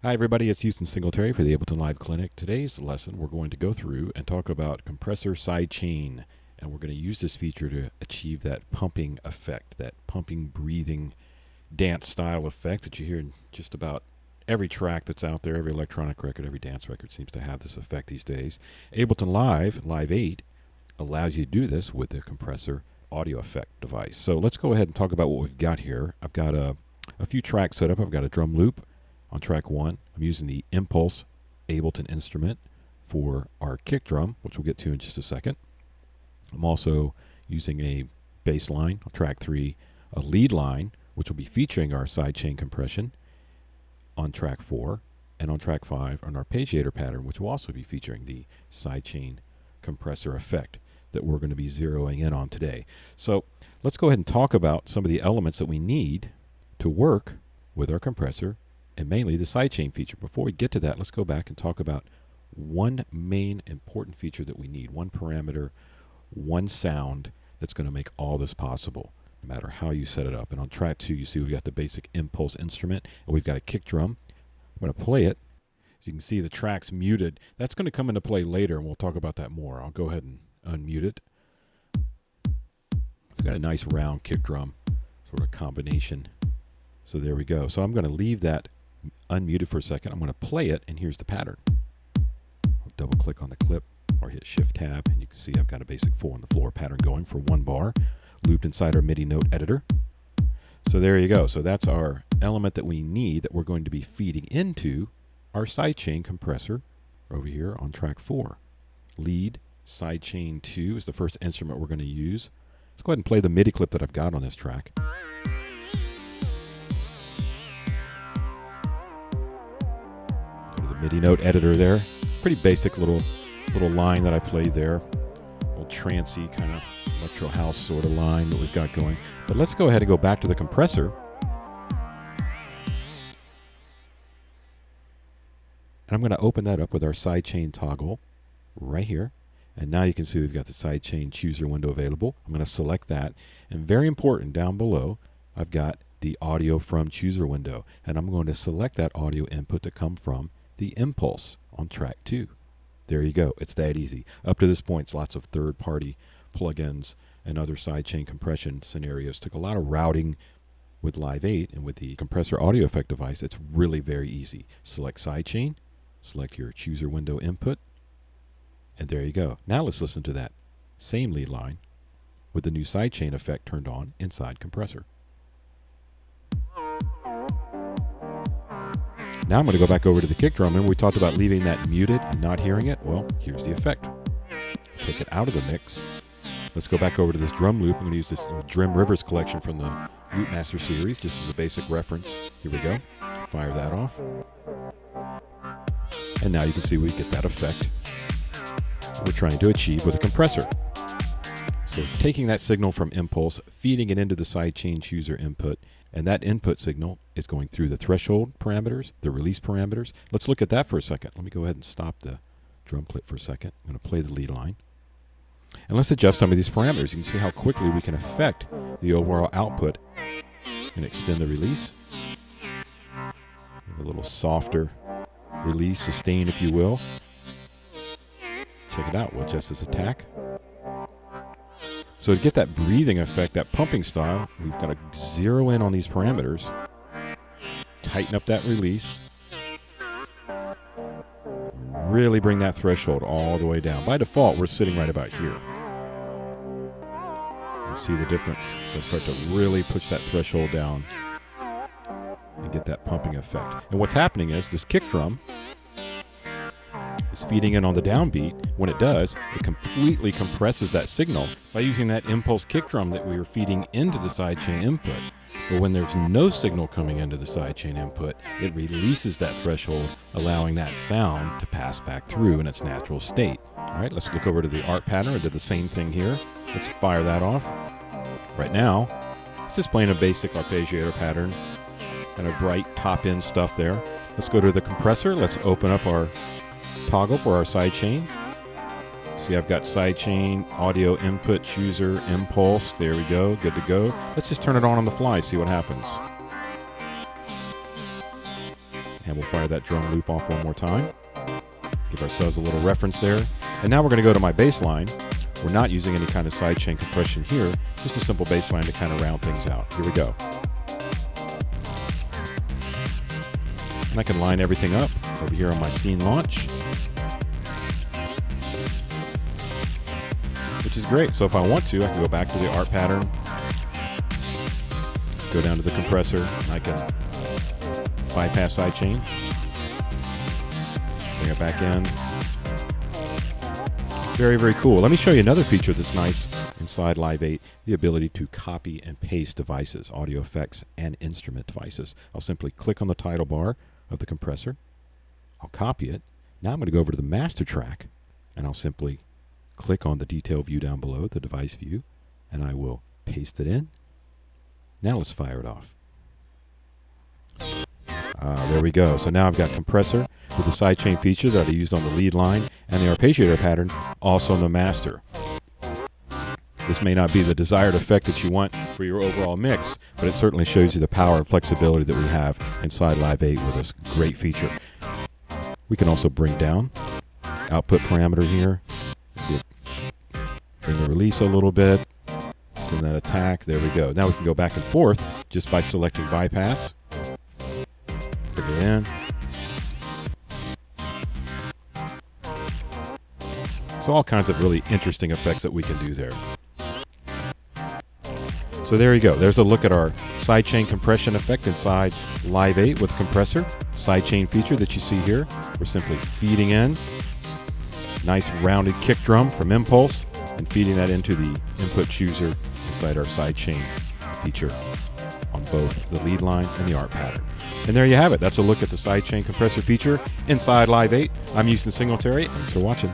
Hi everybody, it's Huston Singletary for the Ableton Live Clinic. Today's lesson we're going to go through and talk about Compressor-Sidechain, and we're going to use this feature to achieve that pumping effect, that pumping, breathing, dance style effect that you hear in just about every track that's out there. Every electronic record, every dance record seems to have this effect these days. Ableton Live 8, allows you to do this with the compressor audio effect device. So let's go ahead and talk about what we've got here. I've got a few tracks set up. I've got a drum loop. On track 1, I'm using the Impulse Ableton instrument for our kick drum, which we'll get to in just a second. I'm also using a bass line on track 3, a lead line, which will be featuring our sidechain compression on track 4, and on track 5 on our arpeggiator pattern, which will also be featuring the sidechain compressor effect that we're going to be zeroing in on today. So let's go ahead and talk about some of the elements that we need to work with our compressor, and mainly the sidechain feature. Before we get to that, let's go back and talk about one main important feature that we need, one parameter, one sound that's going to make all this possible, no matter how you set it up. And on track 2, you see we've got the basic Impulse instrument, and we've got a kick drum. I'm going to play it. As you can see, the track's muted. That's going to come into play later, and we'll talk about that more. I'll go ahead and unmute it. It's got a nice round kick drum, sort of combination. So there we go. So I'm going to leave that unmuted for a second. I'm going to play it, and here's the pattern. I'll double click on the clip or hit Shift Tab, and you can see I've got a basic 4 on the floor pattern going for 1 bar, looped inside our MIDI note editor. So there you go. So that's our element that we need that we're going to be feeding into our sidechain compressor over here on track 4. Lead sidechain 2 is the first instrument we're going to use. Let's go ahead and play the MIDI clip that I've got on this track. MIDI note editor there. Pretty basic little line that I played there. A little trancey kind of electro house sort of line that we've got going. But let's go ahead and go back to the compressor. And I'm going to open that up with our sidechain toggle right here. And now you can see we've got the sidechain chooser window available. I'm going to select that. And very important, down below, I've got the audio from chooser window. And I'm going to select that audio input to come from the Impulse on track 2. There you go. It's that easy. Up to this point, it's lots of third-party plugins and other sidechain compression scenarios. Took a lot of routing with Live 8, and with the compressor audio effect device, it's really very easy. Select sidechain, select your chooser window input, and there you go. Now let's listen to that same lead line with the new sidechain effect turned on inside compressor. Now I'm going to go back over to the kick drum. Remember we talked about leaving that muted and not hearing it? Well, here's the effect. Take it out of the mix. Let's go back over to this drum loop. I'm going to use this Drum Rivers collection from the Loop Master series, just as a basic reference. Here we go. Fire that off. And now you can see we get that effect we're trying to achieve with a compressor. So taking that signal from Impulse, feeding it into the sidechain chooser input, and that input signal is going through the threshold parameters, the release parameters. Let's look at that for a second. Let me go ahead and stop the drum clip for a second. I'm going to play the lead line. And let's adjust some of these parameters. You can see how quickly we can affect the overall output and extend the release. A little softer release, sustain if you will. Check it out. We'll adjust this attack. So to get that breathing effect, that pumping style, we've got to zero in on these parameters, tighten up that release, really bring that threshold all the way down. By default, we're sitting right about here. You see the difference. So start to really push that threshold down and get that pumping effect. And what's happening is this kick drum is feeding in on the downbeat. When it does, it completely compresses that signal by using that Impulse kick drum that we were feeding into the sidechain input. But when there's no signal coming into the sidechain input, it releases that threshold, allowing that sound to pass back through in its natural state. All right, let's look over to the art pattern. I did the same thing here. Let's fire that off. Right now, it's just playing a basic arpeggiator pattern and a bright top-end stuff there. Let's go to the compressor. Let's open up our toggle for our sidechain. See, I've got sidechain, audio input, chooser, Impulse. There we go, good to go. Let's just turn it on the fly, see what happens. And we'll fire that drum loop off one more time. Give ourselves a little reference there. And now we're going to go to my bass line. We're not using any kind of sidechain compression here, just a simple bass line to kind of round things out. Here we go. And I can line everything up over here on my scene launch, which is great. So if I want to, I can go back to the art pattern, go down to the compressor, and I can bypass sidechain, bring it back in. Very, very cool. Let me show you another feature that's nice inside Live 8, the ability to copy and paste devices, audio effects and instrument devices. I'll simply click on the title bar of the compressor. I'll copy it. Now I'm going to go over to the master track, and I'll simply click on the detail view down below, the device view, and I will paste it in. Now let's fire it off. There we go. So now I've got compressor with the sidechain feature that I used on the lead line and the arpeggiator pattern also in the master. This may not be the desired effect that you want for your overall mix, but it certainly shows you the power and flexibility that we have inside Live 8 with this great feature. We can also bring down output parameter here. Bring the release a little bit. Send that attack. There we go. Now we can go back and forth just by selecting bypass. Put it in. So all kinds of really interesting effects that we can do there. So there you go. There's a look at our sidechain compression effect inside Live 8 with compressor. Sidechain feature that you see here. We're simply feeding in. Nice rounded kick drum from Impulse and feeding that into the input chooser inside our sidechain feature on both the lead line and the art pattern. And there you have it. That's a look at the sidechain compressor feature inside Live 8. I'm Huston Singletary. Thanks for watching.